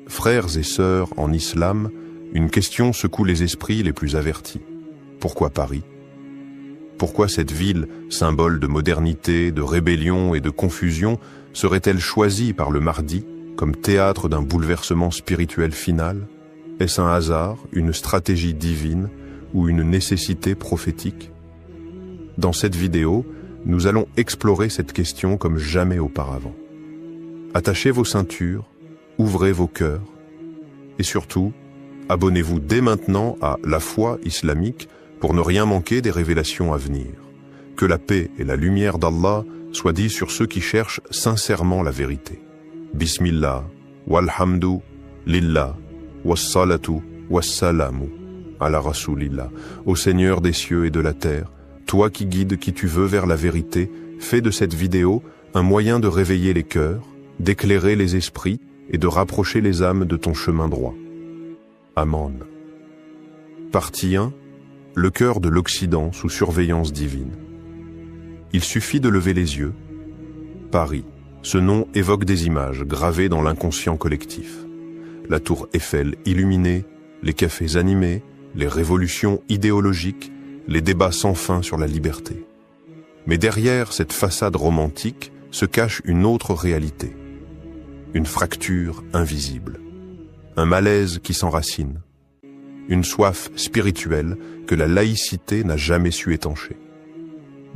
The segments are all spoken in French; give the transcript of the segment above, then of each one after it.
Frères et sœurs en islam, une question secoue les esprits les plus avertis. Pourquoi Paris? Pourquoi cette ville, symbole de modernité, de rébellion et de confusion, serait-elle choisie par le Mahdi comme théâtre d'un bouleversement spirituel final? Est-ce un hasard, une stratégie divine ou une nécessité prophétique? Dans cette vidéo, nous allons explorer cette question comme jamais auparavant. Attachez vos ceintures, ouvrez vos cœurs et surtout, abonnez-vous dès maintenant à La Foi islamique pour ne rien manquer des révélations à venir. Que la paix et la lumière d'Allah soient dites sur ceux qui cherchent sincèrement la vérité. Bismillah, walhamdu, lillah, wassalatu, wassalamu, ala rasoulillah. Ô Seigneur des cieux et de la terre, toi qui guides qui tu veux vers la vérité, fais de cette vidéo un moyen de réveiller les cœurs, d'éclairer les esprits et de rapprocher les âmes de ton chemin droit. Amen. Partie 1. Le cœur de l'Occident sous surveillance divine. Il suffit de lever les yeux. Paris. Ce nom évoque des images gravées dans l'inconscient collectif. La tour Eiffel illuminée, les cafés animés, les révolutions idéologiques, les débats sans fin sur la liberté. Mais derrière cette façade romantique se cache une autre réalité. Une fracture invisible. Un malaise qui s'enracine. Une soif spirituelle que la laïcité n'a jamais su étancher.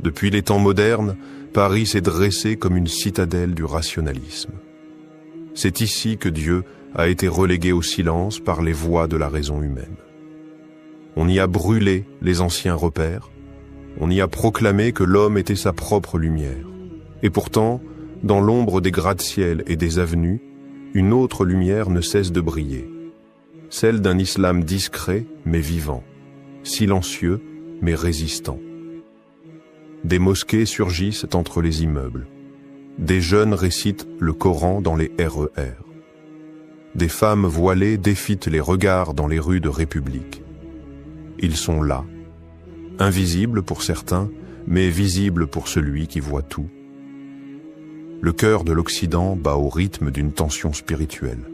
Depuis les temps modernes, Paris s'est dressé comme une citadelle du rationalisme. C'est ici que Dieu a été relégué au silence par les voix de la raison humaine. On y a brûlé les anciens repères, on y a proclamé que l'homme était sa propre lumière. Et pourtant, dans l'ombre des gratte-ciel et des avenues, une autre lumière ne cesse de briller. Celle d'un islam discret mais vivant, silencieux mais résistant. Des mosquées surgissent entre les immeubles. Des jeunes récitent le Coran dans les RER. Des femmes voilées défitent les regards dans les rues de République. Ils sont là, invisibles pour certains, mais visibles pour celui qui voit tout. Le cœur de l'Occident bat au rythme d'une tension spirituelle.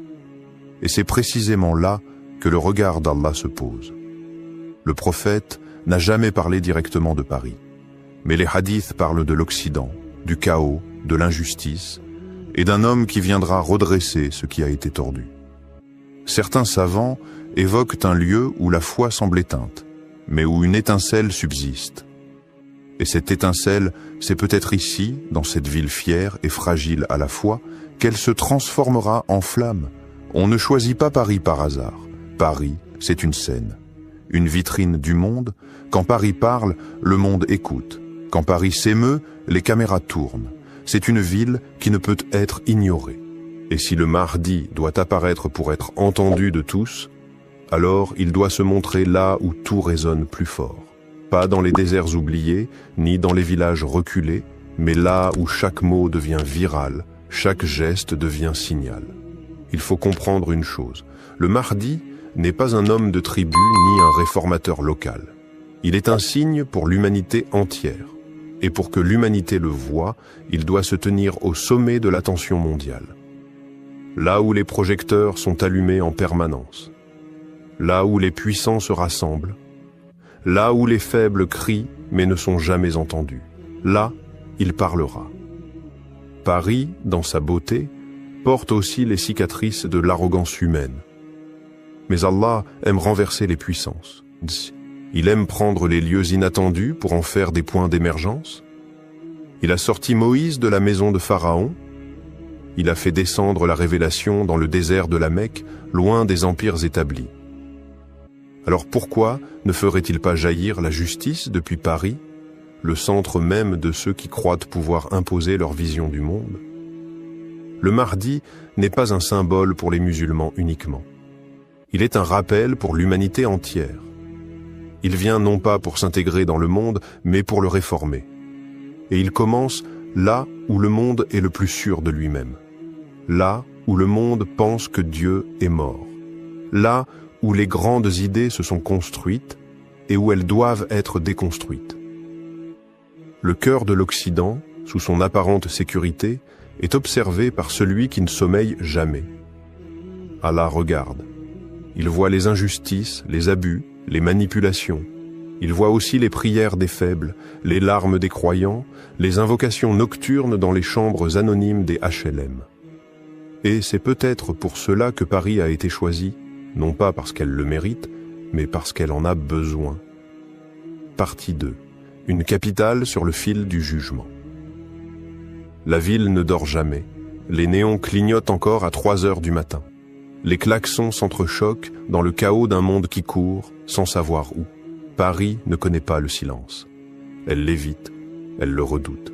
Et c'est précisément là que le regard d'Allah se pose. Le prophète n'a jamais parlé directement de Paris. Mais les hadiths parlent de l'Occident, du chaos, de l'injustice, et d'un homme qui viendra redresser ce qui a été tordu. Certains savants évoquent un lieu où la foi semble éteinte, mais où une étincelle subsiste. Et cette étincelle, c'est peut-être ici, dans cette ville fière et fragile à la fois, qu'elle se transformera en flamme. On ne choisit pas Paris par hasard. Paris, c'est une scène, une vitrine du monde. Quand Paris parle, le monde écoute. Quand Paris s'émeut, les caméras tournent. C'est une ville qui ne peut être ignorée. Et si le Mahdi doit apparaître pour être entendu de tous, alors il doit se montrer là où tout résonne plus fort. Pas dans les déserts oubliés, ni dans les villages reculés, mais là où chaque mot devient viral, chaque geste devient signal. Il faut comprendre une chose, le Mahdi n'est pas un homme de tribu ni un réformateur local. Il est un signe pour l'humanité entière. Et pour que l'humanité le voie, il doit se tenir au sommet de l'attention mondiale. Là où les projecteurs sont allumés en permanence. Là où les puissants se rassemblent. Là où les faibles crient mais ne sont jamais entendus. Là, il parlera. Paris, dans sa beauté, porte aussi les cicatrices de l'arrogance humaine. Mais Allah aime renverser les puissances. Il aime prendre les lieux inattendus pour en faire des points d'émergence. Il a sorti Moïse de la maison de Pharaon. Il a fait descendre la révélation dans le désert de la Mecque, loin des empires établis. Alors pourquoi ne ferait-il pas jaillir la justice depuis Paris, le centre même de ceux qui croient pouvoir imposer leur vision du monde? Le Mahdi n'est pas un symbole pour les musulmans uniquement. Il est un rappel pour l'humanité entière. Il vient non pas pour s'intégrer dans le monde, mais pour le réformer. Et il commence là où le monde est le plus sûr de lui-même. Là où le monde pense que Dieu est mort. Là où les grandes idées se sont construites et où elles doivent être déconstruites. Le cœur de l'Occident, sous son apparente sécurité, est observé par celui qui ne sommeille jamais. Allah regarde. Il voit les injustices, les abus, les manipulations. Il voit aussi les prières des faibles, les larmes des croyants, les invocations nocturnes dans les chambres anonymes des HLM. Et c'est peut-être pour cela que Paris a été choisie, non pas parce qu'elle le mérite, mais parce qu'elle en a besoin. Partie 2. Une capitale sur le fil du jugement. La ville ne dort jamais. Les néons clignotent encore à 3 heures du matin. Les klaxons s'entrechoquent dans le chaos d'un monde qui court, sans savoir où. Paris ne connaît pas le silence. Elle l'évite, elle le redoute.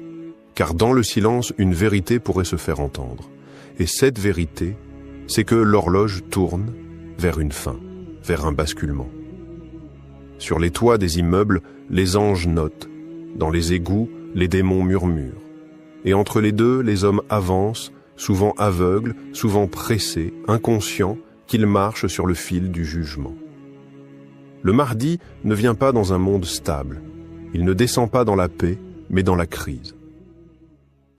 Car dans le silence, une vérité pourrait se faire entendre. Et cette vérité, c'est que l'horloge tourne vers une fin, vers un basculement. Sur les toits des immeubles, les anges notent. Dans les égouts, les démons murmurent. Et entre les deux, les hommes avancent, souvent aveugles, souvent pressés, inconscients, qu'ils marchent sur le fil du jugement. Le Mahdi ne vient pas dans un monde stable. Il ne descend pas dans la paix, mais dans la crise.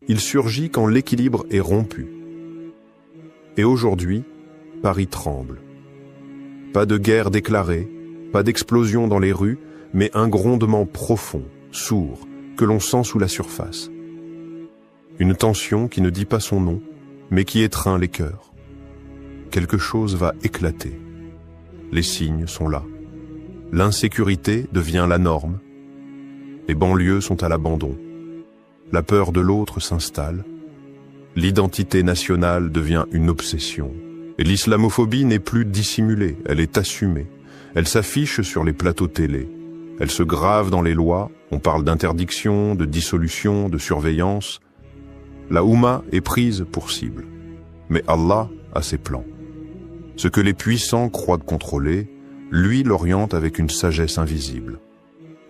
Il surgit quand l'équilibre est rompu. Et aujourd'hui, Paris tremble. Pas de guerre déclarée, pas d'explosion dans les rues, mais un grondement profond, sourd, que l'on sent sous la surface. Une tension qui ne dit pas son nom, mais qui étreint les cœurs. Quelque chose va éclater. Les signes sont là. L'insécurité devient la norme. Les banlieues sont à l'abandon. La peur de l'autre s'installe. L'identité nationale devient une obsession. Et l'islamophobie n'est plus dissimulée, elle est assumée. Elle s'affiche sur les plateaux télé. Elle se grave dans les lois. On parle d'interdiction, de dissolution, de surveillance. La Oumma est prise pour cible. Mais Allah a ses plans. Ce que les puissants croient contrôler, lui l'oriente avec une sagesse invisible.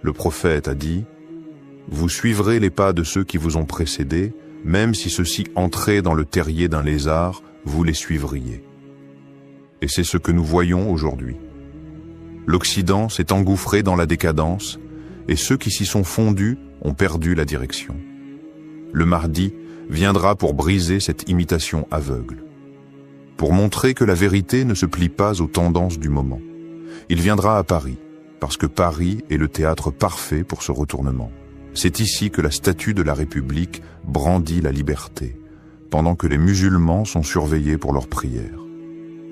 Le prophète a dit « Vous suivrez les pas de ceux qui vous ont précédés, même si ceux-ci entraient dans le terrier d'un lézard, vous les suivriez. » Et c'est ce que nous voyons aujourd'hui. L'Occident s'est engouffré dans la décadence, et ceux qui s'y sont fondus ont perdu la direction. Le Mahdi viendra pour briser cette imitation aveugle, pour montrer que la vérité ne se plie pas aux tendances du moment. Il viendra à Paris, parce que Paris est le théâtre parfait pour ce retournement. C'est ici que la statue de la République brandit la liberté, pendant que les musulmans sont surveillés pour leurs prières.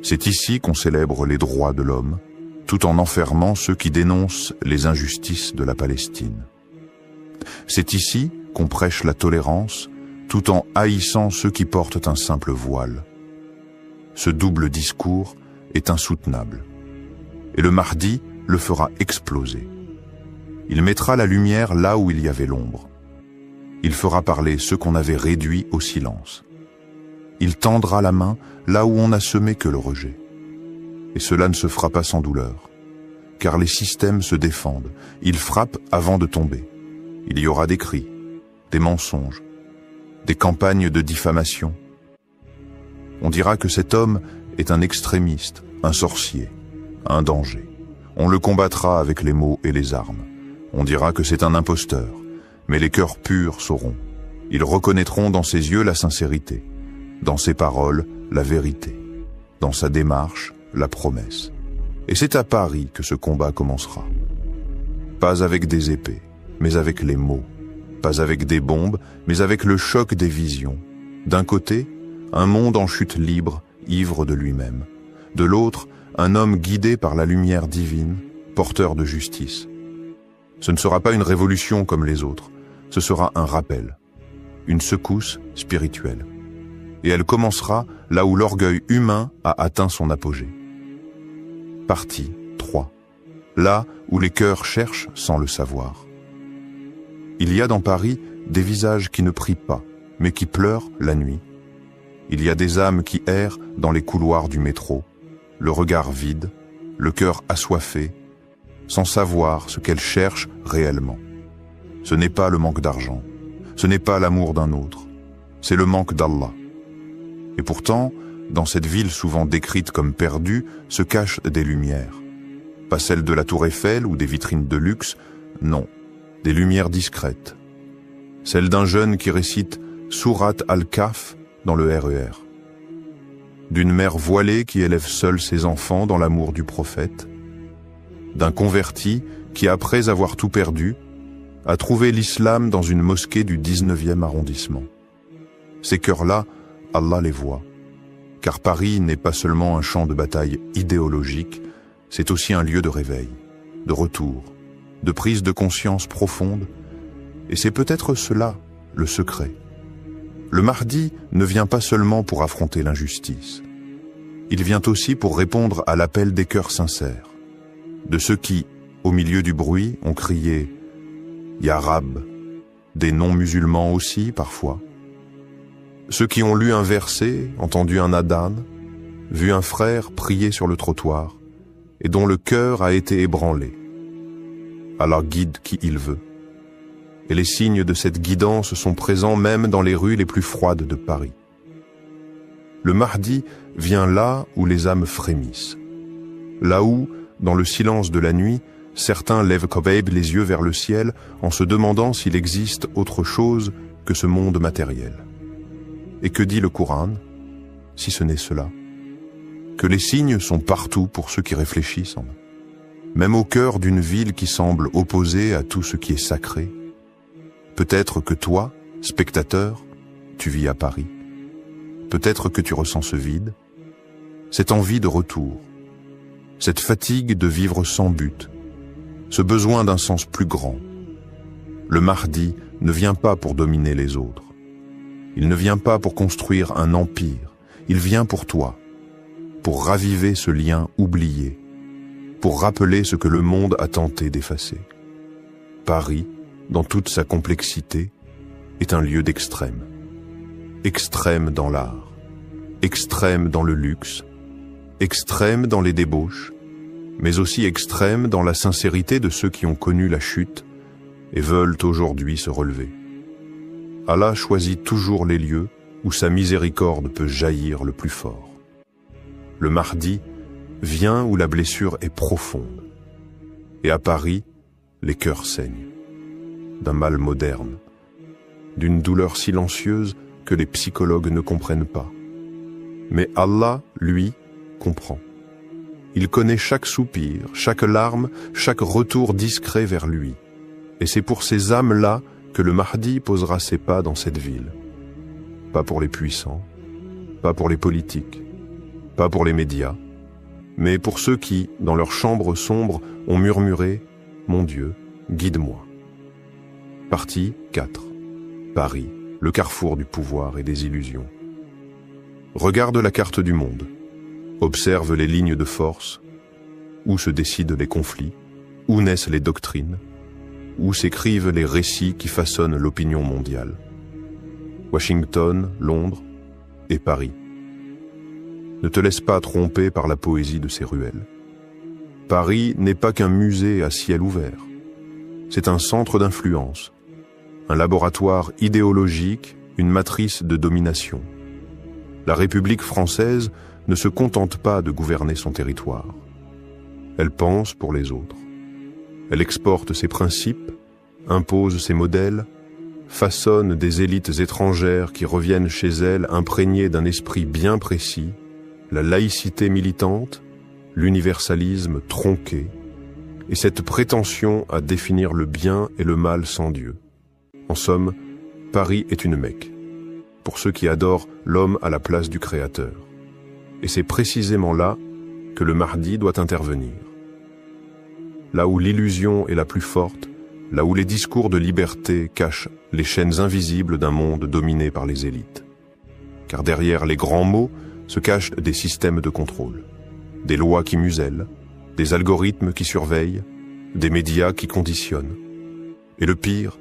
C'est ici qu'on célèbre les droits de l'homme, tout en enfermant ceux qui dénoncent les injustices de la Palestine. C'est ici qu'on prêche la tolérance, tout en haïssant ceux qui portent un simple voile. Ce double discours est insoutenable. Et le Mahdi le fera exploser. Il mettra la lumière là où il y avait l'ombre. Il fera parler ceux qu'on avait réduits au silence. Il tendra la main là où on n'a semé que le rejet. Et cela ne se fera pas sans douleur, car les systèmes se défendent. Ils frappent avant de tomber. Il y aura des cris, des mensonges, des campagnes de diffamation. On dira que cet homme est un extrémiste, un sorcier, un danger. On le combattra avec les mots et les armes. On dira que c'est un imposteur, mais les cœurs purs sauront. Ils reconnaîtront dans ses yeux la sincérité, dans ses paroles la vérité, dans sa démarche la promesse. Et c'est à Paris que ce combat commencera. Pas avec des épées, mais avec les mots. Pas avec des bombes, mais avec le choc des visions. D'un côté, un monde en chute libre, ivre de lui-même. De l'autre, un homme guidé par la lumière divine, porteur de justice. Ce ne sera pas une révolution comme les autres, ce sera un rappel, une secousse spirituelle. Et elle commencera là où l'orgueil humain a atteint son apogée. Partie 3. Là où les cœurs cherchent sans le savoir. Il y a dans Paris des visages qui ne prient pas, mais qui pleurent la nuit. Il y a des âmes qui errent dans les couloirs du métro, le regard vide, le cœur assoiffé, sans savoir ce qu'elles cherchent réellement. Ce n'est pas le manque d'argent, ce n'est pas l'amour d'un autre, c'est le manque d'Allah. Et pourtant, dans cette ville souvent décrite comme perdue, se cachent des lumières. Pas celles de la Tour Eiffel ou des vitrines de luxe, non, des lumières discrètes. Celles d'un jeune qui récite Surat al-Kahf dans le RER. d'une mère voilée qui élève seule ses enfants dans l'amour du prophète, d'un converti qui, après avoir tout perdu, a trouvé l'islam dans une mosquée du 19e arrondissement. Ces cœurs-là, Allah les voit, car Paris n'est pas seulement un champ de bataille idéologique, c'est aussi un lieu de réveil, de retour, de prise de conscience profonde, et c'est peut-être cela, le secret. Le Mahdi ne vient pas seulement pour affronter l'injustice. Il vient aussi pour répondre à l'appel des cœurs sincères, de ceux qui, au milieu du bruit, ont crié « Ya Rab », des non-musulmans aussi parfois. Ceux qui ont lu un verset, entendu un adhan, vu un frère prier sur le trottoir, et dont le cœur a été ébranlé. Allah guide qui il veut. Et les signes de cette guidance sont présents même dans les rues les plus froides de Paris. Le Mahdi vient là où les âmes frémissent. Là où, dans le silence de la nuit, certains lèvent comme les yeux vers le ciel en se demandant s'il existe autre chose que ce monde matériel. Et que dit le Coran, si ce n'est cela? Que les signes sont partout pour ceux qui réfléchissent, même au cœur d'une ville qui semble opposée à tout ce qui est sacré. Peut-être que toi, spectateur, tu vis à Paris. Peut-être que tu ressens ce vide, cette envie de retour, cette fatigue de vivre sans but, ce besoin d'un sens plus grand. Le Mahdi ne vient pas pour dominer les autres. Il ne vient pas pour construire un empire. Il vient pour toi, pour raviver ce lien oublié, pour rappeler ce que le monde a tenté d'effacer. Paris, dans toute sa complexité, est un lieu d'extrême. Extrême dans l'art, extrême dans le luxe, extrême dans les débauches, mais aussi extrême dans la sincérité de ceux qui ont connu la chute et veulent aujourd'hui se relever. Allah choisit toujours les lieux où sa miséricorde peut jaillir le plus fort. Le Mahdi vient où la blessure est profonde. Et à Paris, les cœurs saignent. D'un mal moderne, d'une douleur silencieuse que les psychologues ne comprennent pas. Mais Allah, lui, comprend. Il connaît chaque soupir, chaque larme, chaque retour discret vers lui. Et c'est pour ces âmes-là que le Mahdi posera ses pas dans cette ville. Pas pour les puissants, pas pour les politiques, pas pour les médias, mais pour ceux qui, dans leur chambre sombre, ont murmuré « Mon Dieu, guide-moi ». Partie 4. Paris, le carrefour du pouvoir et des illusions. Regarde la carte du monde. Observe les lignes de force, où se décident les conflits, où naissent les doctrines, où s'écrivent les récits qui façonnent l'opinion mondiale. Washington, Londres et Paris. Ne te laisse pas tromper par la poésie de ces ruelles. Paris n'est pas qu'un musée à ciel ouvert. C'est un centre d'influence, un laboratoire idéologique, une matrice de domination. La République française ne se contente pas de gouverner son territoire. Elle pense pour les autres. Elle exporte ses principes, impose ses modèles, façonne des élites étrangères qui reviennent chez elle imprégnées d'un esprit bien précis, la laïcité militante, l'universalisme tronqué, et cette prétention à définir le bien et le mal sans Dieu. En somme, Paris est une Mecque, pour ceux qui adorent l'homme à la place du Créateur. Et c'est précisément là que le Mahdi doit intervenir. Là où l'illusion est la plus forte, là où les discours de liberté cachent les chaînes invisibles d'un monde dominé par les élites. Car derrière les grands mots se cachent des systèmes de contrôle, des lois qui musellent, des algorithmes qui surveillent, des médias qui conditionnent. Et le pire,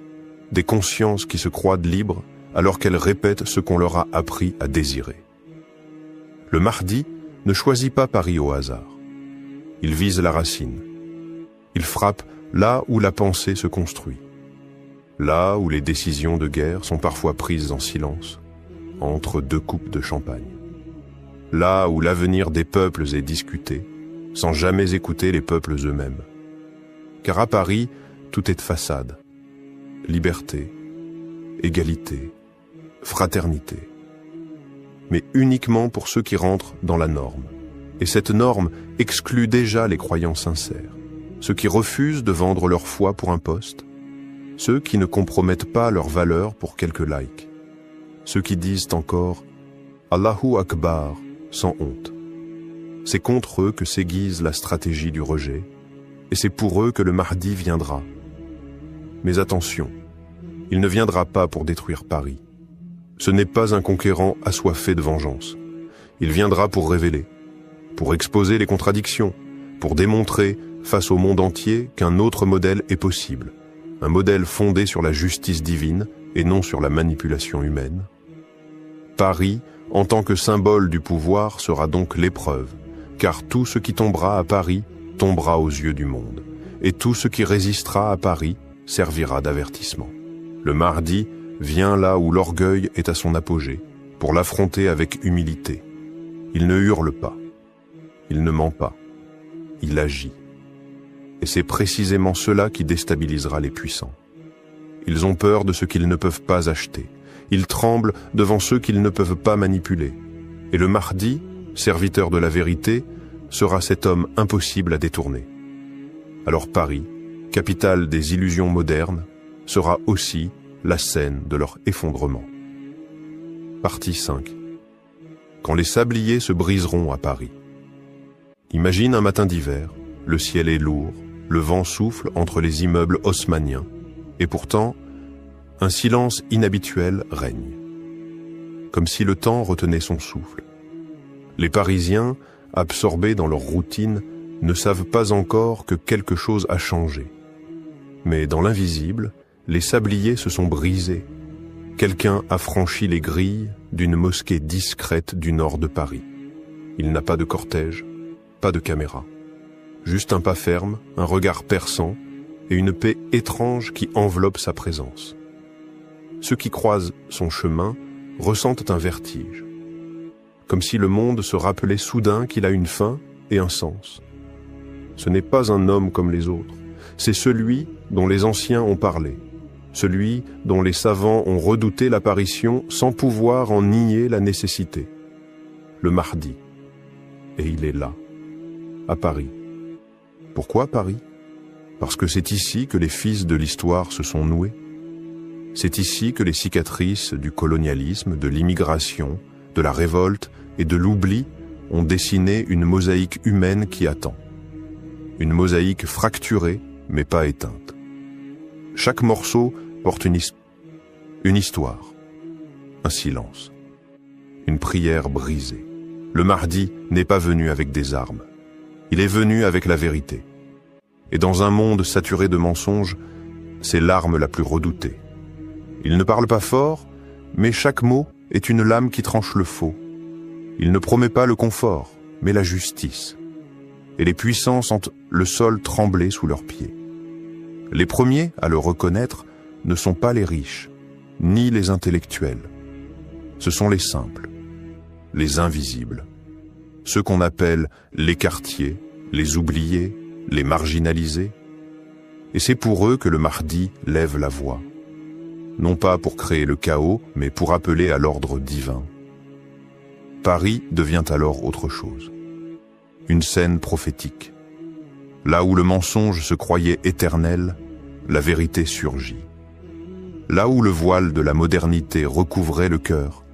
des consciences qui se croient libres alors qu'elles répètent ce qu'on leur a appris à désirer. Le Mahdi ne choisit pas Paris au hasard. Il vise la racine. Il frappe là où la pensée se construit. Là où les décisions de guerre sont parfois prises en silence, entre deux coupes de champagne. Là où l'avenir des peuples est discuté, sans jamais écouter les peuples eux-mêmes. Car à Paris, tout est de façade. Liberté, égalité, fraternité. mais uniquement pour ceux qui rentrent dans la norme. Et cette norme exclut déjà les croyants sincères, ceux qui refusent de vendre leur foi pour un poste, ceux qui ne compromettent pas leur valeur pour quelques likes, ceux qui disent encore « Allahu Akbar » sans honte. C'est contre eux que s'aiguise la stratégie du rejet, et c'est pour eux que le Mahdi viendra. Mais attention, il ne viendra pas pour détruire Paris. Ce n'est pas un conquérant assoiffé de vengeance. Il viendra pour révéler, pour exposer les contradictions, pour démontrer, face au monde entier, qu'un autre modèle est possible, un modèle fondé sur la justice divine et non sur la manipulation humaine. Paris, en tant que symbole du pouvoir, sera donc l'épreuve, car tout ce qui tombera à Paris tombera aux yeux du monde, et tout ce qui résistera à Paris servira d'avertissement. Le Mahdi vient là où l'orgueil est à son apogée, pour l'affronter avec humilité. Il ne hurle pas, il ne ment pas, il agit. Et c'est précisément cela qui déstabilisera les puissants. Ils ont peur de ce qu'ils ne peuvent pas acheter. Ils tremblent devant ceux qu'ils ne peuvent pas manipuler. Et le Mahdi, serviteur de la vérité, sera cet homme impossible à détourner. Alors Paris, capitale des illusions modernes, sera aussi la scène de leur effondrement. Partie 5. Quand les sabliers se briseront à Paris. Imagine un matin d'hiver, le ciel est lourd, le vent souffle entre les immeubles haussmanniens, et pourtant, un silence inhabituel règne. Comme si le temps retenait son souffle. Les Parisiens, absorbés dans leur routine, ne savent pas encore que quelque chose a changé. Mais dans l'invisible, les sabliers se sont brisés. Quelqu'un a franchi les grilles d'une mosquée discrète du nord de Paris. Il n'a pas de cortège, pas de caméra. Juste un pas ferme, un regard perçant et une paix étrange qui enveloppe sa présence. Ceux qui croisent son chemin ressentent un vertige. Comme si le monde se rappelait soudain qu'il a une fin et un sens. Ce n'est pas un homme comme les autres, c'est celui dont les anciens ont parlé, celui dont les savants ont redouté l'apparition sans pouvoir en nier la nécessité. Le Mahdi. Et il est là, à Paris. Pourquoi Paris? Parce que c'est ici que les fils de l'histoire se sont noués. C'est ici que les cicatrices du colonialisme, de l'immigration, de la révolte et de l'oubli ont dessiné une mosaïque humaine qui attend. Une mosaïque fracturée, mais pas éteinte. Chaque morceau porte une histoire, un silence, une prière brisée. Le Mahdi n'est pas venu avec des armes. Il est venu avec la vérité. Et dans un monde saturé de mensonges, c'est l'arme la plus redoutée. Il ne parle pas fort, mais chaque mot est une lame qui tranche le faux. Il ne promet pas le confort, mais la justice. Et les puissants sentent le sol trembler sous leurs pieds. Les premiers à le reconnaître ne sont pas les riches, ni les intellectuels. Ce sont les simples, les invisibles, ceux qu'on appelle les quartiers, les oubliés, les marginalisés. Et c'est pour eux que le Mahdi lève la voix. Non pas pour créer le chaos, mais pour appeler à l'ordre divin. Paris devient alors autre chose. Une scène prophétique. Là où le mensonge se croyait éternel, la vérité surgit. Là où le voile de la modernité recouvrait le cœur,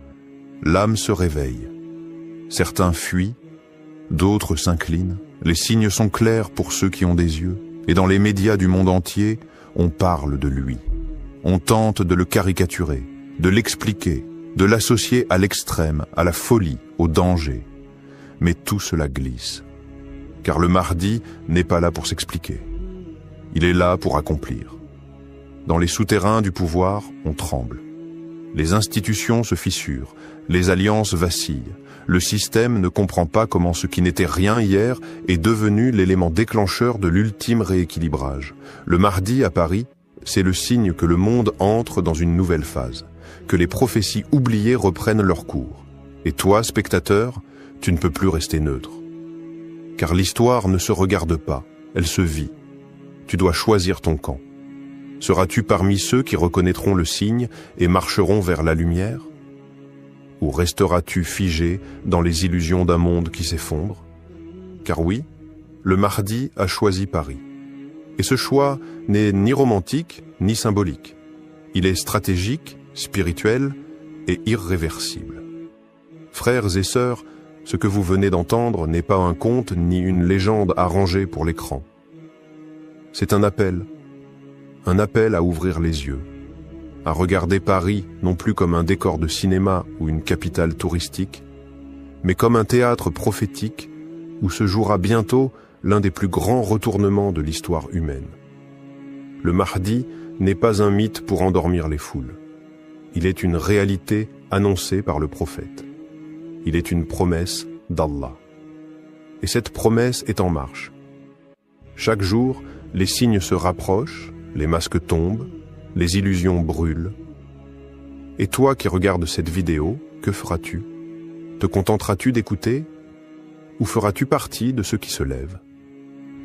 l'âme se réveille. Certains fuient, d'autres s'inclinent. Les signes sont clairs pour ceux qui ont des yeux. Et dans les médias du monde entier, on parle de lui. On tente de le caricaturer, de l'expliquer, de l'associer à l'extrême, à la folie, au danger. Mais tout cela glisse. Car le Mahdi n'est pas là pour s'expliquer. Il est là pour accomplir. Dans les souterrains du pouvoir, on tremble. Les institutions se fissurent, les alliances vacillent. Le système ne comprend pas comment ce qui n'était rien hier est devenu l'élément déclencheur de l'ultime rééquilibrage. Le Mahdi à Paris, c'est le signe que le monde entre dans une nouvelle phase, que les prophéties oubliées reprennent leur cours. Et toi, spectateur, tu ne peux plus rester neutre. Car l'histoire ne se regarde pas, elle se vit. Tu dois choisir ton camp. Seras-tu parmi ceux qui reconnaîtront le signe et marcheront vers la lumière? ou resteras-tu figé dans les illusions d'un monde qui s'effondre? Car oui, le Mahdi a choisi Paris. Et ce choix n'est ni romantique, ni symbolique. Il est stratégique, spirituel et irréversible. Frères et sœurs, ce que vous venez d'entendre n'est pas un conte ni une légende arrangée pour l'écran. C'est un appel à ouvrir les yeux, à regarder Paris non plus comme un décor de cinéma ou une capitale touristique, mais comme un théâtre prophétique où se jouera bientôt l'un des plus grands retournements de l'histoire humaine. Le Mahdi n'est pas un mythe pour endormir les foules. Il est une réalité annoncée par le prophète. Il est une promesse d'Allah. Et cette promesse est en marche. Chaque jour, les signes se rapprochent, les masques tombent, les illusions brûlent. Et toi qui regardes cette vidéo, que feras-tu? Te contenteras-tu d'écouter? Ou feras-tu partie de ceux qui se lèvent?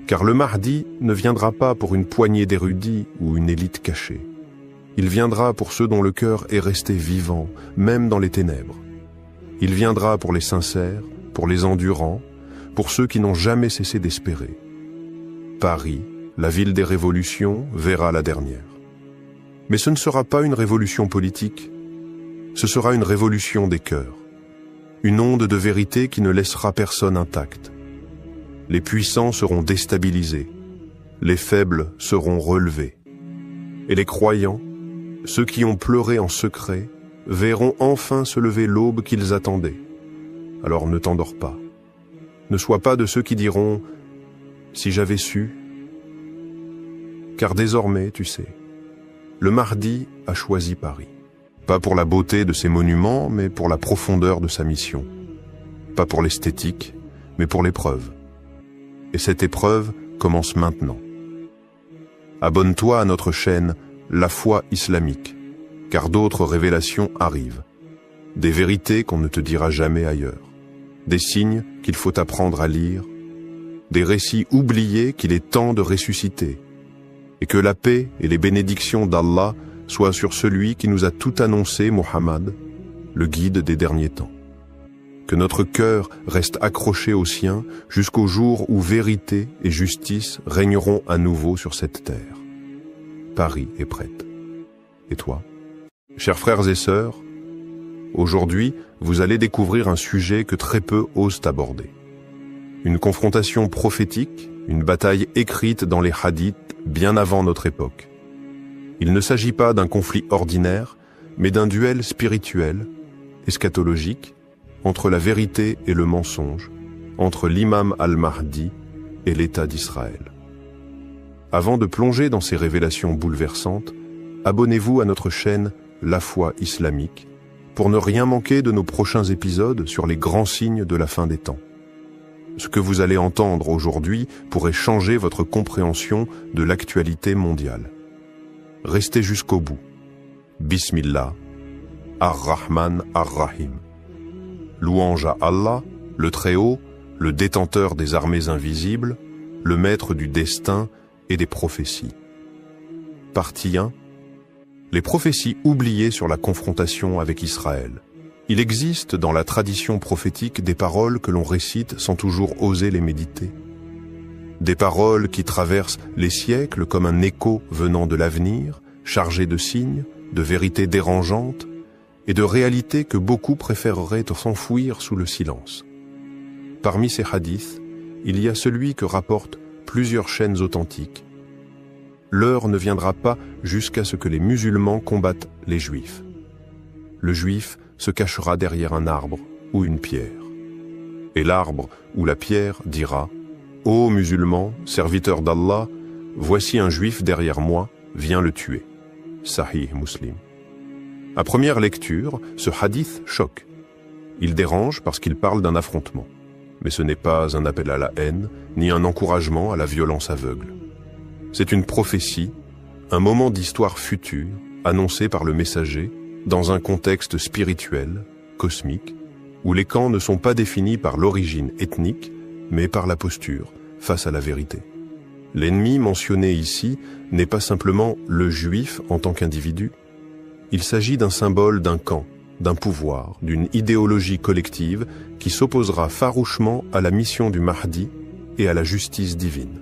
Car le Mahdi ne viendra pas pour une poignée d'érudits ou une élite cachée. Il viendra pour ceux dont le cœur est resté vivant, même dans les ténèbres. Il viendra pour les sincères, pour les endurants, pour ceux qui n'ont jamais cessé d'espérer. Paris, la ville des révolutions, verra la dernière. Mais ce ne sera pas une révolution politique, ce sera une révolution des cœurs. Une onde de vérité qui ne laissera personne intact. Les puissants seront déstabilisés, les faibles seront relevés. Et les croyants, ceux qui ont pleuré en secret, verront enfin se lever l'aube qu'ils attendaient. Alors ne t'endors pas. Ne sois pas de ceux qui diront « Si j'avais su », car désormais, tu sais, le Mahdi a choisi Paris. Pas pour la beauté de ses monuments, mais pour la profondeur de sa mission. Pas pour l'esthétique, mais pour l'épreuve. Et cette épreuve commence maintenant. Abonne-toi à notre chaîne La Foi Islamique, car d'autres révélations arrivent. Des vérités qu'on ne te dira jamais ailleurs. Des signes qu'il faut apprendre à lire. Des récits oubliés qu'il est temps de ressusciter. Et que la paix et les bénédictions d'Allah soient sur celui qui nous a tout annoncé, Muhammad, le guide des derniers temps. Que notre cœur reste accroché au sien jusqu'au jour où vérité et justice régneront à nouveau sur cette terre. Paris est prête. Et toi? Chers frères et sœurs, aujourd'hui, vous allez découvrir un sujet que très peu osent aborder. Une confrontation prophétique, une bataille écrite dans les hadiths bien avant notre époque. Il ne s'agit pas d'un conflit ordinaire, mais d'un duel spirituel, eschatologique, entre la vérité et le mensonge, entre l'imam al-Mahdi et l'État d'Israël. Avant de plonger dans ces révélations bouleversantes, abonnez-vous à notre chaîne La Foi Islamique pour ne rien manquer de nos prochains épisodes sur les grands signes de la fin des temps. Ce que vous allez entendre aujourd'hui pourrait changer votre compréhension de l'actualité mondiale. Restez jusqu'au bout. Bismillah, Ar-Rahman Ar-Rahim. Louange à Allah, le Très-Haut, le détenteur des armées invisibles, le maître du destin et des prophéties. Partie 1. Les prophéties oubliées sur la confrontation avec Israël. Il existe dans la tradition prophétique des paroles que l'on récite sans toujours oser les méditer. Des paroles qui traversent les siècles comme un écho venant de l'avenir, chargé de signes, de vérités dérangeantes, et de réalités que beaucoup préféreraient s'enfouir sous le silence. Parmi ces hadiths, il y a celui que rapportent plusieurs chaînes authentiques. L'heure ne viendra pas jusqu'à ce que les musulmans combattent les juifs. Le juif se cachera derrière un arbre ou une pierre. Et l'arbre ou la pierre dira « Ô musulmans, serviteurs d'Allah, voici un juif derrière moi, viens le tuer. » Sahih Muslim. À première lecture, ce hadith choque. Il dérange parce qu'il parle d'un affrontement. Mais ce n'est pas un appel à la haine, ni un encouragement à la violence aveugle. C'est une prophétie, un moment d'histoire future, annoncé par le messager, dans un contexte spirituel, cosmique, où les camps ne sont pas définis par l'origine ethnique, mais par la posture face à la vérité. L'ennemi mentionné ici n'est pas simplement le juif en tant qu'individu. Il s'agit d'un symbole d'un camp, d'un pouvoir, d'une idéologie collective qui s'opposera farouchement à la mission du Mahdi et à la justice divine.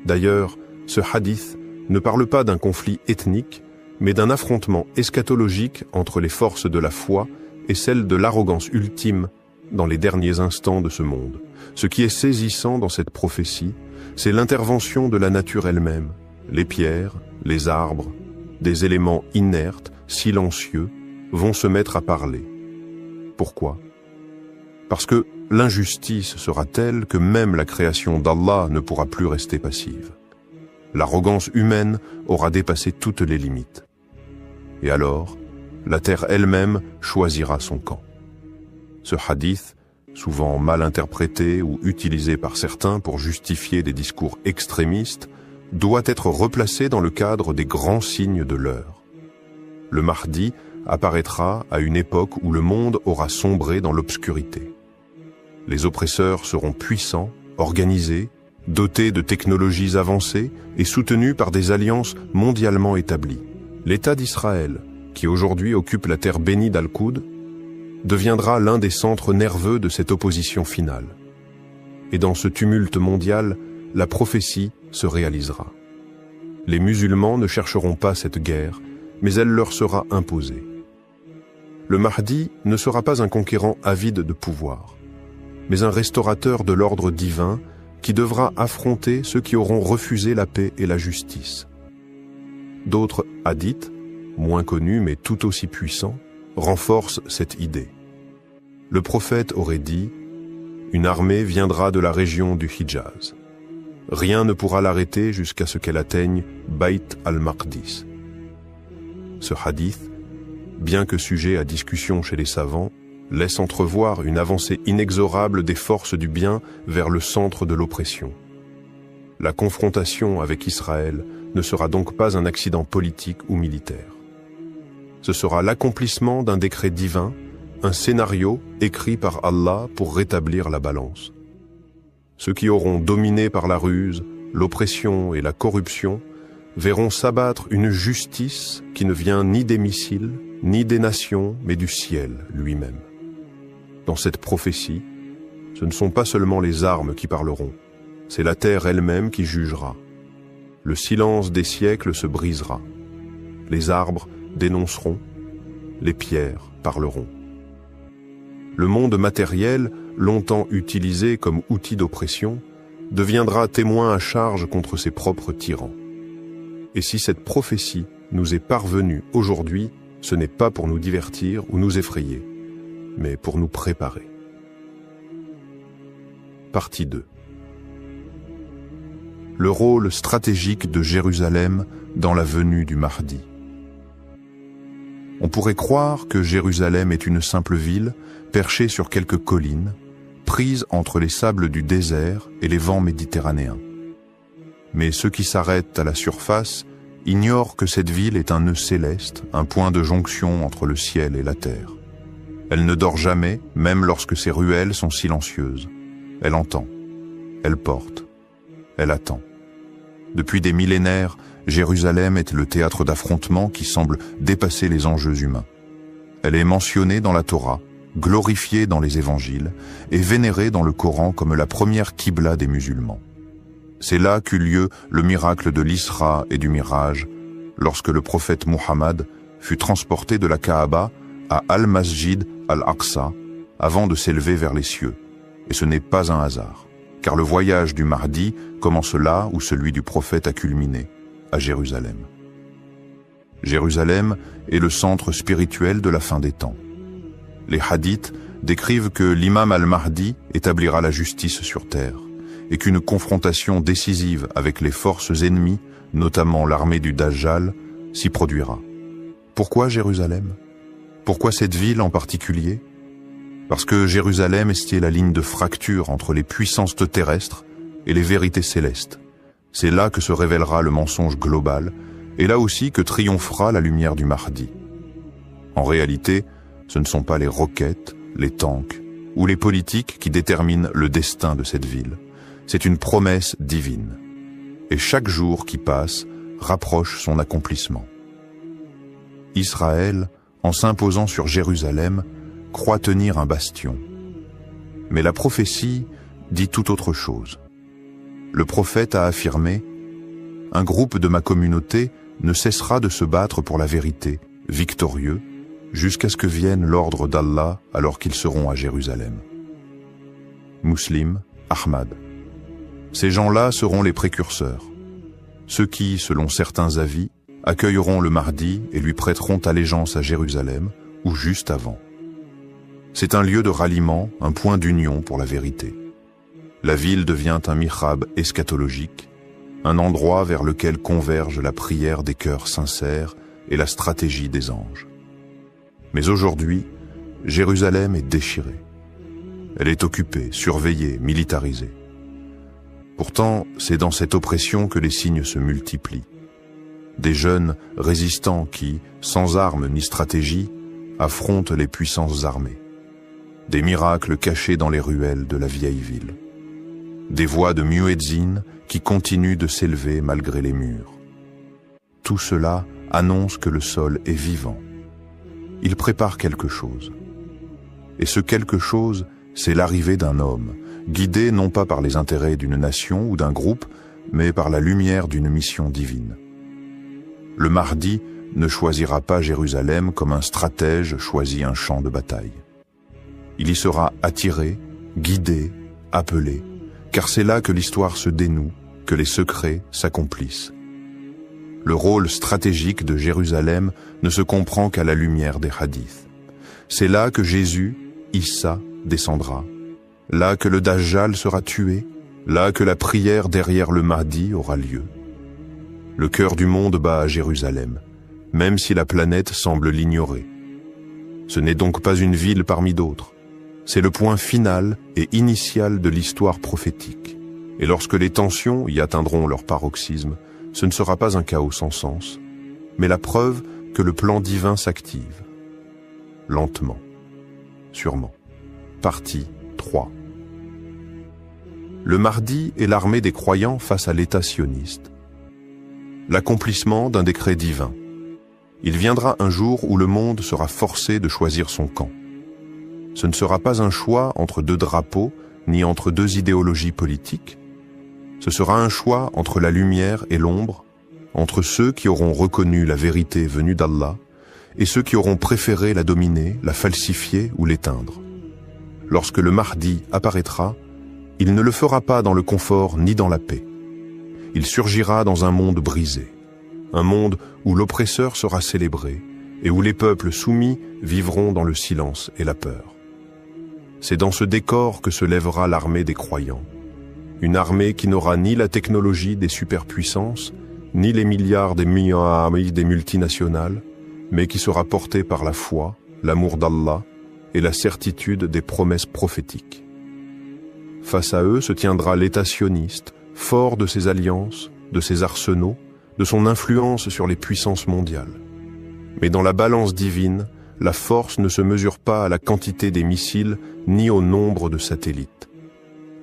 D'ailleurs, ce hadith ne parle pas d'un conflit ethnique, mais d'un affrontement eschatologique entre les forces de la foi et celles de l'arrogance ultime dans les derniers instants de ce monde. Ce qui est saisissant dans cette prophétie, c'est l'intervention de la nature elle-même, les pierres, les arbres, des éléments inertes, silencieux, vont se mettre à parler. Pourquoi? Parce que l'injustice sera telle que même la création d'Allah ne pourra plus rester passive. L'arrogance humaine aura dépassé toutes les limites. Et alors, la terre elle-même choisira son camp. Ce hadith, souvent mal interprété ou utilisé par certains pour justifier des discours extrémistes, doit être replacé dans le cadre des grands signes de l'heure. Le Mahdi apparaîtra à une époque où le monde aura sombré dans l'obscurité. Les oppresseurs seront puissants, organisés, dotés de technologies avancées et soutenus par des alliances mondialement établies. L'État d'Israël, qui aujourd'hui occupe la terre bénie d'Al-Qoud, deviendra l'un des centres nerveux de cette opposition finale. Et dans ce tumulte mondial, la prophétie se réalisera. Les musulmans ne chercheront pas cette guerre, mais elle leur sera imposée. Le Mahdi ne sera pas un conquérant avide de pouvoir, mais un restaurateur de l'ordre divin qui devra affronter ceux qui auront refusé la paix et la justice. D'autres hadiths, moins connus mais tout aussi puissants, renforcent cette idée. Le prophète aurait dit « Une armée viendra de la région du Hijaz. Rien ne pourra l'arrêter jusqu'à ce qu'elle atteigne Bayt al-Maqdis. » Ce hadith, bien que sujet à discussion chez les savants, laisse entrevoir une avancée inexorable des forces du bien vers le centre de l'oppression. La confrontation avec Israël ne sera donc pas un accident politique ou militaire. Ce sera l'accomplissement d'un décret divin, un scénario écrit par Allah pour rétablir la balance. Ceux qui auront dominé par la ruse, l'oppression et la corruption verront s'abattre une justice qui ne vient ni des missiles, ni des nations, mais du ciel lui-même. Dans cette prophétie, ce ne sont pas seulement les armes qui parleront, c'est la terre elle-même qui jugera. Le silence des siècles se brisera. Les arbres dénonceront, les pierres parleront. Le monde matériel, longtemps utilisé comme outil d'oppression, deviendra témoin à charge contre ses propres tyrans. Et si cette prophétie nous est parvenue aujourd'hui, ce n'est pas pour nous divertir ou nous effrayer, mais pour nous préparer. Partie 2. Le rôle stratégique de Jérusalem dans la venue du Mahdi. On pourrait croire que Jérusalem est une simple ville perchée sur quelques collines, prise entre les sables du désert et les vents méditerranéens. Mais ceux qui s'arrêtent à la surface ignorent que cette ville est un nœud céleste, un point de jonction entre le ciel et la terre. Elle ne dort jamais, même lorsque ses ruelles sont silencieuses. Elle entend, elle porte, elle attend. Depuis des millénaires, Jérusalem est le théâtre d'affrontements qui semble dépasser les enjeux humains. Elle est mentionnée dans la Torah, glorifiée dans les évangiles et vénérée dans le Coran comme la première Qibla des musulmans. C'est là qu'eut lieu le miracle de l'Isra et du Miraj, lorsque le prophète Muhammad fut transporté de la Kaaba à Al-Masjid Al-Aqsa avant de s'élever vers les cieux. Et ce n'est pas un hasard, car le voyage du Mahdi commence là où celui du prophète a culminé, à Jérusalem. Jérusalem est le centre spirituel de la fin des temps. Les hadiths décrivent que l'imam al-Mahdi établira la justice sur terre et qu'une confrontation décisive avec les forces ennemies, notamment l'armée du Dajjal, s'y produira. Pourquoi Jérusalem? Pourquoi cette ville en particulier? Parce que Jérusalem est la ligne de fracture entre les puissances terrestres et les vérités célestes. C'est là que se révélera le mensonge global, et là aussi que triomphera la lumière du Mahdi. En réalité, ce ne sont pas les roquettes, les tanks ou les politiques qui déterminent le destin de cette ville. C'est une promesse divine. Et chaque jour qui passe rapproche son accomplissement. Israël en s'imposant sur Jérusalem, croit tenir un bastion. Mais la prophétie dit tout autre chose. Le prophète a affirmé « Un groupe de ma communauté ne cessera de se battre pour la vérité, victorieux, jusqu'à ce que vienne l'ordre d'Allah alors qu'ils seront à Jérusalem. » Muslim, Ahmad. Ces gens-là seront les précurseurs. Ceux qui, selon certains avis, accueilleront le Mahdi et lui prêteront allégeance à Jérusalem, ou juste avant. C'est un lieu de ralliement, un point d'union pour la vérité. La ville devient un mihrab eschatologique, un endroit vers lequel converge la prière des cœurs sincères et la stratégie des anges. Mais aujourd'hui, Jérusalem est déchirée. Elle est occupée, surveillée, militarisée. Pourtant, c'est dans cette oppression que les signes se multiplient. Des jeunes résistants qui, sans armes ni stratégie, affrontent les puissances armées. Des miracles cachés dans les ruelles de la vieille ville. Des voix de muezzin qui continuent de s'élever malgré les murs. Tout cela annonce que le sol est vivant. Il prépare quelque chose. Et ce quelque chose, c'est l'arrivée d'un homme, guidé non pas par les intérêts d'une nation ou d'un groupe, mais par la lumière d'une mission divine. Le Mahdi ne choisira pas Jérusalem comme un stratège choisit un champ de bataille. Il y sera attiré, guidé, appelé, car c'est là que l'histoire se dénoue, que les secrets s'accomplissent. Le rôle stratégique de Jérusalem ne se comprend qu'à la lumière des hadiths. C'est là que Jésus, Issa, descendra, là que le Dajjal sera tué, là que la prière derrière le Mahdi aura lieu. Le cœur du monde bat à Jérusalem, même si la planète semble l'ignorer. Ce n'est donc pas une ville parmi d'autres. C'est le point final et initial de l'histoire prophétique. Et lorsque les tensions y atteindront leur paroxysme, ce ne sera pas un chaos sans sens, mais la preuve que le plan divin s'active. Lentement, sûrement. Partie 3. Le Mahdi est l'armée des croyants face à l'État sioniste. L'accomplissement d'un décret divin. Il viendra un jour où le monde sera forcé de choisir son camp. Ce ne sera pas un choix entre deux drapeaux, ni entre deux idéologies politiques. Ce sera un choix entre la lumière et l'ombre, entre ceux qui auront reconnu la vérité venue d'Allah et ceux qui auront préféré la dominer, la falsifier ou l'éteindre. Lorsque le Mahdi apparaîtra, il ne le fera pas dans le confort ni dans la paix. Il surgira dans un monde brisé, un monde où l'oppresseur sera célébré et où les peuples soumis vivront dans le silence et la peur. C'est dans ce décor que se lèvera l'armée des croyants. Une armée qui n'aura ni la technologie des superpuissances, ni les milliards des multinationales, mais qui sera portée par la foi, l'amour d'Allah et la certitude des promesses prophétiques. Face à eux se tiendra l'État sioniste, fort de ses alliances, de ses arsenaux, de son influence sur les puissances mondiales. Mais dans la balance divine, la force ne se mesure pas à la quantité des missiles ni au nombre de satellites.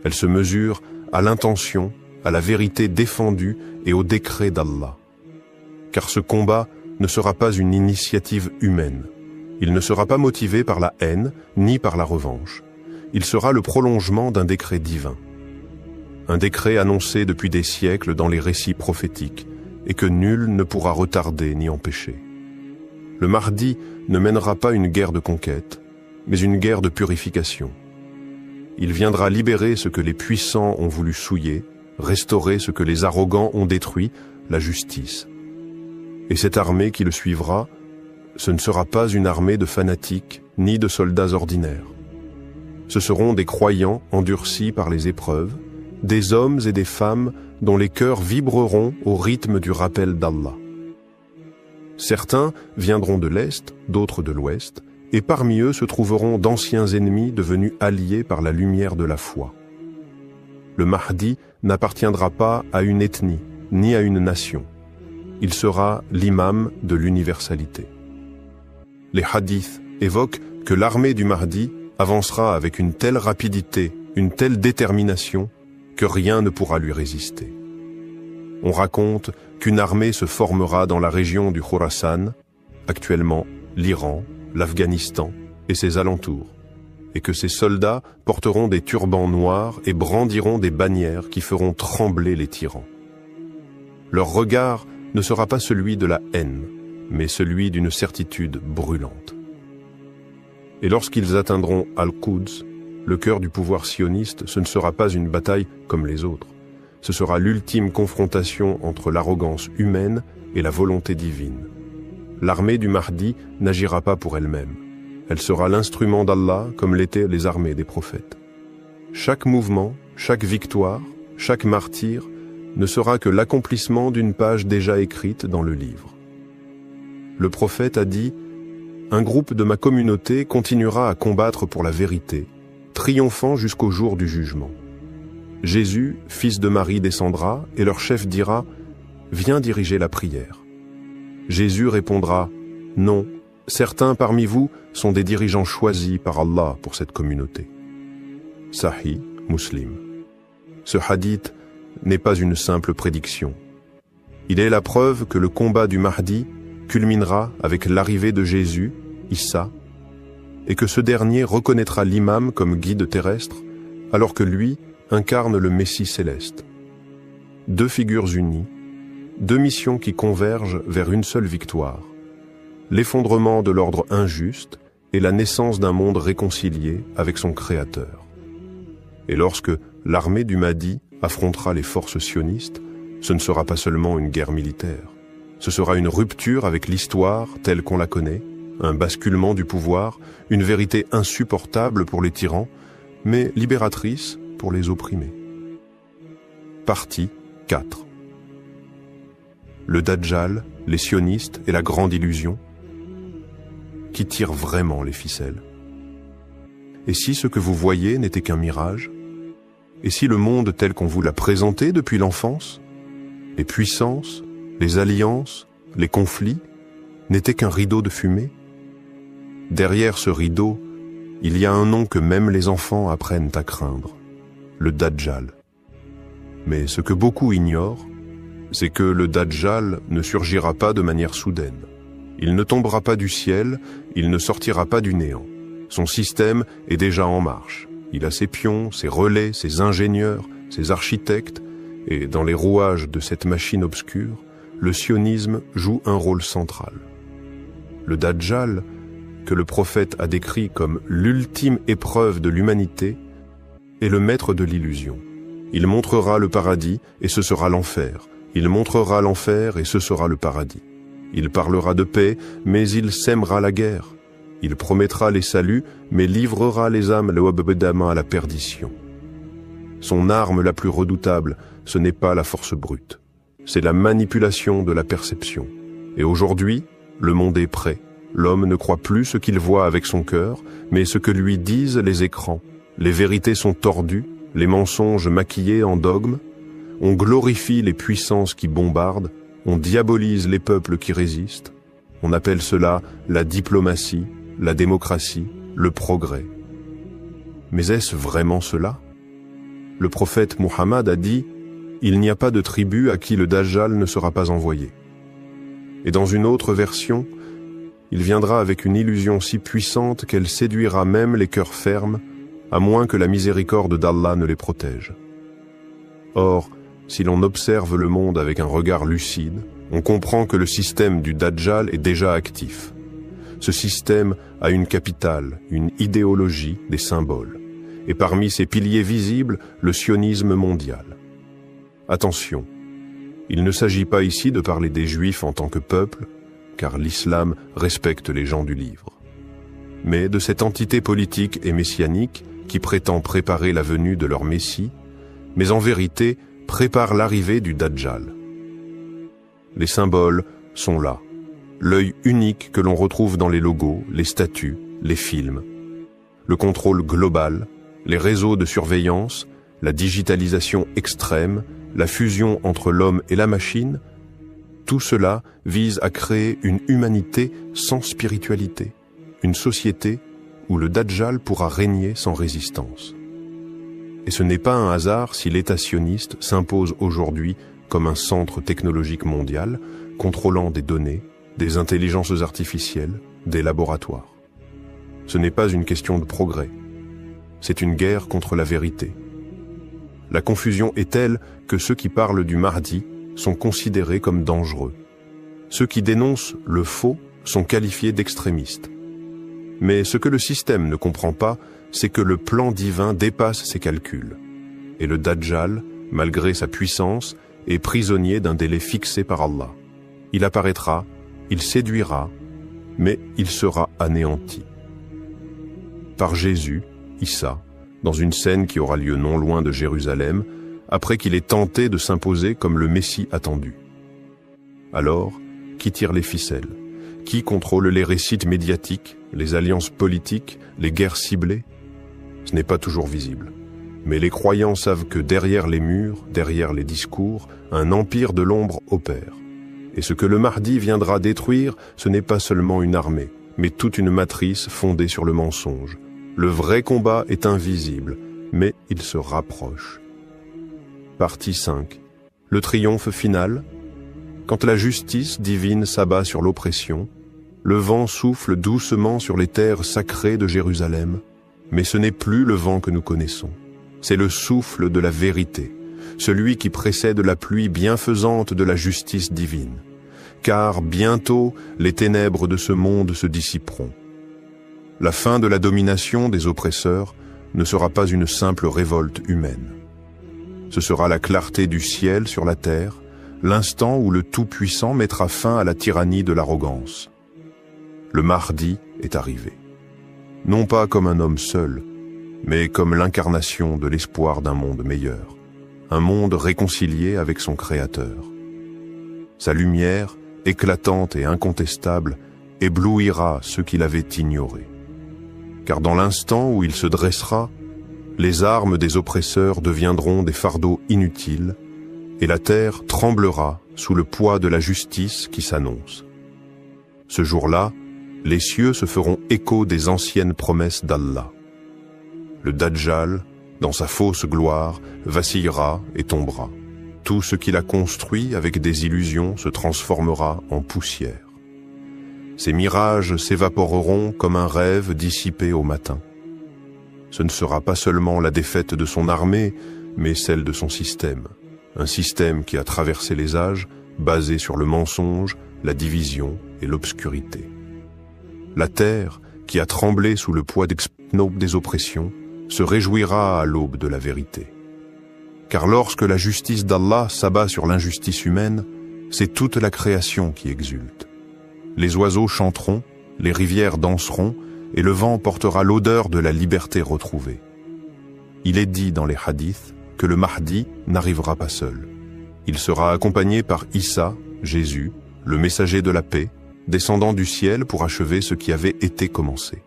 Elle se mesure à l'intention, à la vérité défendue et au décret d'Allah. Car ce combat ne sera pas une initiative humaine. Il ne sera pas motivé par la haine ni par la revanche. Il sera le prolongement d'un décret divin. Un décret annoncé depuis des siècles dans les récits prophétiques et que nul ne pourra retarder ni empêcher. Le Mahdi ne mènera pas une guerre de conquête, mais une guerre de purification. Il viendra libérer ce que les puissants ont voulu souiller, restaurer ce que les arrogants ont détruit, la justice. Et cette armée qui le suivra, ce ne sera pas une armée de fanatiques ni de soldats ordinaires. Ce seront des croyants endurcis par les épreuves, des hommes et des femmes dont les cœurs vibreront au rythme du rappel d'Allah. Certains viendront de l'Est, d'autres de l'Ouest, et parmi eux se trouveront d'anciens ennemis devenus alliés par la lumière de la foi. Le Mahdi n'appartiendra pas à une ethnie, ni à une nation. Il sera l'imam de l'universalité. Les hadiths évoquent que l'armée du Mahdi avancera avec une telle rapidité, une telle détermination, que rien ne pourra lui résister. On raconte qu'une armée se formera dans la région du Khorasan, actuellement l'Iran, l'Afghanistan et ses alentours, et que ces soldats porteront des turbans noirs et brandiront des bannières qui feront trembler les tyrans. Leur regard ne sera pas celui de la haine, mais celui d'une certitude brûlante. Et lorsqu'ils atteindront Al-Quds, le cœur du pouvoir sioniste, ce ne sera pas une bataille comme les autres. Ce sera l'ultime confrontation entre l'arrogance humaine et la volonté divine. L'armée du Mahdi n'agira pas pour elle-même. Elle sera l'instrument d'Allah comme l'étaient les armées des prophètes. Chaque mouvement, chaque victoire, chaque martyr ne sera que l'accomplissement d'une page déjà écrite dans le livre. Le prophète a dit « Un groupe de ma communauté continuera à combattre pour la vérité, triomphant jusqu'au jour du jugement. Jésus, fils de Marie, descendra et leur chef dira « Viens diriger la prière ». Jésus répondra « Non, certains parmi vous sont des dirigeants choisis par Allah pour cette communauté. » Sahih Muslim. Ce hadith n'est pas une simple prédiction. Il est la preuve que le combat du Mahdi culminera avec l'arrivée de Jésus, Issa, et que ce dernier reconnaîtra l'imam comme guide terrestre, alors que lui incarne le Messie céleste. Deux figures unies, deux missions qui convergent vers une seule victoire, l'effondrement de l'ordre injuste et la naissance d'un monde réconcilié avec son Créateur. Et lorsque l'armée du Mahdi affrontera les forces sionistes, ce ne sera pas seulement une guerre militaire. Ce sera une rupture avec l'histoire telle qu'on la connaît, un basculement du pouvoir, une vérité insupportable pour les tyrans, mais libératrice pour les opprimés. Partie 4. Le Dajjal, les sionistes et la grande illusion. Qui tire vraiment les ficelles? Et si ce que vous voyez n'était qu'un mirage? Et si le monde tel qu'on vous l'a présenté depuis l'enfance, les puissances, les alliances, les conflits, n'étaient qu'un rideau de fumée? Derrière ce rideau, il y a un nom que même les enfants apprennent à craindre, le Dajjal. Mais ce que beaucoup ignorent, c'est que le Dajjal ne surgira pas de manière soudaine. Il ne tombera pas du ciel, il ne sortira pas du néant. Son système est déjà en marche. Il a ses pions, ses relais, ses ingénieurs, ses architectes, et dans les rouages de cette machine obscure, le sionisme joue un rôle central. Le Dajjal, que le prophète a décrit comme l'ultime épreuve de l'humanité, est le maître de l'illusion. Il montrera le paradis et ce sera l'enfer. Il montrera l'enfer et ce sera le paradis. Il parlera de paix, mais il sèmera la guerre. Il promettra les saluts, mais livrera les âmes à la perdition. Son arme la plus redoutable, ce n'est pas la force brute. C'est la manipulation de la perception. Et aujourd'hui, le monde est prêt. L'homme ne croit plus ce qu'il voit avec son cœur, mais ce que lui disent les écrans. Les vérités sont tordues, les mensonges maquillés en dogmes. On glorifie les puissances qui bombardent, on diabolise les peuples qui résistent. On appelle cela la diplomatie, la démocratie, le progrès. Mais est-ce vraiment cela? Le prophète Muhammad a dit « Il n'y a pas de tribu à qui le Dajjal ne sera pas envoyé ». Et dans une autre version, il viendra avec une illusion si puissante qu'elle séduira même les cœurs fermes, à moins que la miséricorde d'Allah ne les protège. Or, si l'on observe le monde avec un regard lucide, on comprend que le système du Dajjal est déjà actif. Ce système a une capitale, une idéologie, des symboles. Et parmi ses piliers visibles, le sionisme mondial. Attention, il ne s'agit pas ici de parler des Juifs en tant que peuple, car l'islam respecte les gens du livre, mais de cette entité politique et messianique qui prétend préparer la venue de leur Messie, mais en vérité prépare l'arrivée du Dajjal. Les symboles sont là, l'œil unique que l'on retrouve dans les logos, les statues, les films, le contrôle global, les réseaux de surveillance, la digitalisation extrême, la fusion entre l'homme et la machine, tout cela vise à créer une humanité sans spiritualité, une société où le Dajjal pourra régner sans résistance. Et ce n'est pas un hasard si l'État sioniste s'impose aujourd'hui comme un centre technologique mondial, contrôlant des données, des intelligences artificielles, des laboratoires. Ce n'est pas une question de progrès. C'est une guerre contre la vérité. La confusion est telle que ceux qui parlent du Mahdi sont considérés comme dangereux. Ceux qui dénoncent le faux sont qualifiés d'extrémistes. Mais ce que le système ne comprend pas, c'est que le plan divin dépasse ses calculs. Et le Dajjal, malgré sa puissance, est prisonnier d'un délai fixé par Allah. Il apparaîtra, il séduira, mais il sera anéanti. Par Jésus, Issa, dans une scène qui aura lieu non loin de Jérusalem, après qu'il ait tenté de s'imposer comme le Messie attendu. Alors, qui tire les ficelles? Qui contrôle les récits médiatiques, les alliances politiques, les guerres ciblées? Ce n'est pas toujours visible. Mais les croyants savent que derrière les murs, derrière les discours, un empire de l'ombre opère. Et ce que le Mahdi viendra détruire, ce n'est pas seulement une armée, mais toute une matrice fondée sur le mensonge. Le vrai combat est invisible, mais il se rapproche. Partie 5. Le triomphe final. Quand la justice divine s'abat sur l'oppression, le vent souffle doucement sur les terres sacrées de Jérusalem, mais ce n'est plus le vent que nous connaissons. C'est le souffle de la vérité, celui qui précède la pluie bienfaisante de la justice divine. Car bientôt, les ténèbres de ce monde se dissiperont. La fin de la domination des oppresseurs ne sera pas une simple révolte humaine. Ce sera la clarté du ciel sur la terre, l'instant où le Tout-Puissant mettra fin à la tyrannie de l'arrogance. Le Mahdi est arrivé. Non pas comme un homme seul, mais comme l'incarnation de l'espoir d'un monde meilleur, un monde réconcilié avec son Créateur. Sa lumière, éclatante et incontestable, éblouira ceux qui l'avaient ignoré. Car dans l'instant où il se dressera, les armes des oppresseurs deviendront des fardeaux inutiles, et la terre tremblera sous le poids de la justice qui s'annonce. Ce jour-là, les cieux se feront écho des anciennes promesses d'Allah. Le Dajjal, dans sa fausse gloire, vacillera et tombera. Tout ce qu'il a construit avec des illusions se transformera en poussière. Ces mirages s'évaporeront comme un rêve dissipé au matin. Ce ne sera pas seulement la défaite de son armée, mais celle de son système. Un système qui a traversé les âges, basé sur le mensonge, la division et l'obscurité. La terre, qui a tremblé sous le poids des oppressions, se réjouira à l'aube de la vérité. Car lorsque la justice d'Allah s'abat sur l'injustice humaine, c'est toute la création qui exulte. Les oiseaux chanteront, les rivières danseront, et le vent portera l'odeur de la liberté retrouvée. Il est dit dans les hadiths que le Mahdi n'arrivera pas seul. Il sera accompagné par Issa, Jésus, le messager de la paix, descendant du ciel pour achever ce qui avait été commencé.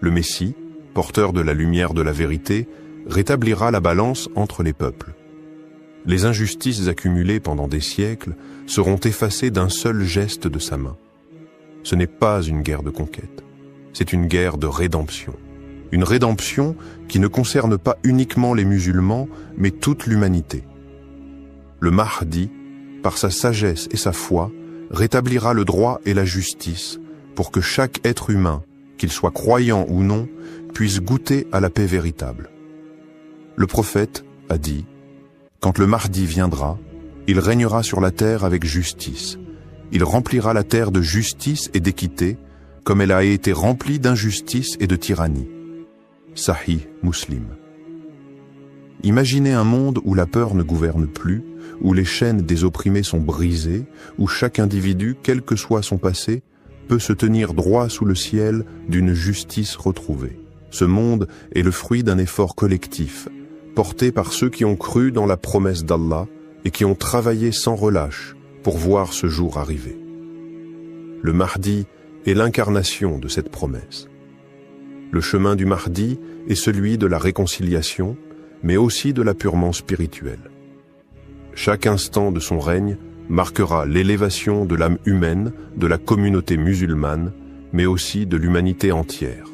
Le Messie, porteur de la lumière de la vérité, rétablira la balance entre les peuples. Les injustices accumulées pendant des siècles seront effacées d'un seul geste de sa main. Ce n'est pas une guerre de conquête, c'est une guerre de rédemption. Une rédemption qui ne concerne pas uniquement les musulmans, mais toute l'humanité. Le Mahdi, par sa sagesse et sa foi, rétablira le droit et la justice pour que chaque être humain, qu'il soit croyant ou non, puisse goûter à la paix véritable. Le prophète a dit: quand le Mahdi viendra, il régnera sur la terre avec justice. Il remplira la terre de justice et d'équité, comme elle a été remplie d'injustice et de tyrannie. Sahih Muslim. Imaginez un monde où la peur ne gouverne plus, où les chaînes des opprimés sont brisées, où chaque individu, quel que soit son passé, peut se tenir droit sous le ciel d'une justice retrouvée. Ce monde est le fruit d'un effort collectif, porté par ceux qui ont cru dans la promesse d'Allah et qui ont travaillé sans relâche pour voir ce jour arriver. Le Mahdi est l'incarnation de cette promesse. Le chemin du Mahdi est celui de la réconciliation, mais aussi de l'apurement spirituel. Chaque instant de son règne marquera l'élévation de l'âme humaine, de la communauté musulmane, mais aussi de l'humanité entière.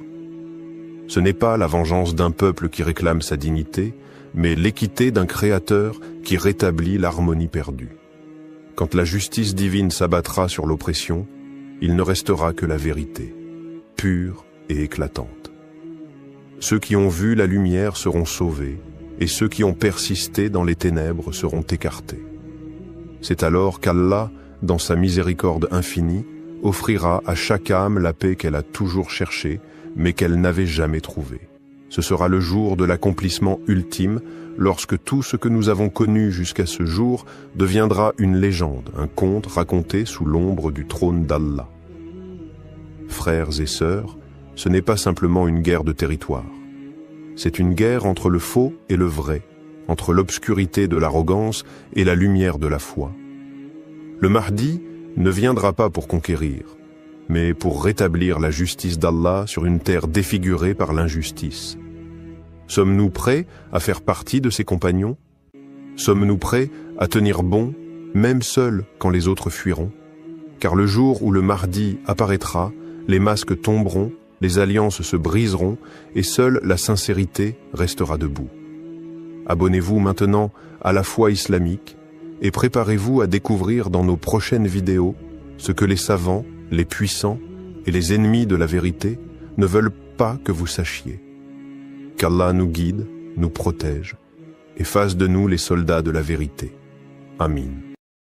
Ce n'est pas la vengeance d'un peuple qui réclame sa dignité, mais l'équité d'un créateur qui rétablit l'harmonie perdue. Quand la justice divine s'abattra sur l'oppression, il ne restera que la vérité, pure et éclatante. Ceux qui ont vu la lumière seront sauvés, et ceux qui ont persisté dans les ténèbres seront écartés. C'est alors qu'Allah, dans sa miséricorde infinie, offrira à chaque âme la paix qu'elle a toujours cherchée, mais qu'elle n'avait jamais trouvée. Ce sera le jour de l'accomplissement ultime, lorsque tout ce que nous avons connu jusqu'à ce jour deviendra une légende, un conte raconté sous l'ombre du trône d'Allah. Frères et sœurs, ce n'est pas simplement une guerre de territoire. C'est une guerre entre le faux et le vrai, entre l'obscurité de l'arrogance et la lumière de la foi. Le Mahdi ne viendra pas pour conquérir, mais pour rétablir la justice d'Allah sur une terre défigurée par l'injustice. Sommes-nous prêts à faire partie de ses compagnons? Sommes-nous prêts à tenir bon, même seuls quand les autres fuiront? Car le jour où le Mahdi apparaîtra, les masques tomberont, les alliances se briseront et seule la sincérité restera debout. Abonnez-vous maintenant à la foi islamique et préparez-vous à découvrir dans nos prochaines vidéos ce que les savants, les puissants et les ennemis de la vérité ne veulent pas que vous sachiez. Qu'Allah nous guide, nous protège et fasse de nous les soldats de la vérité. Amin.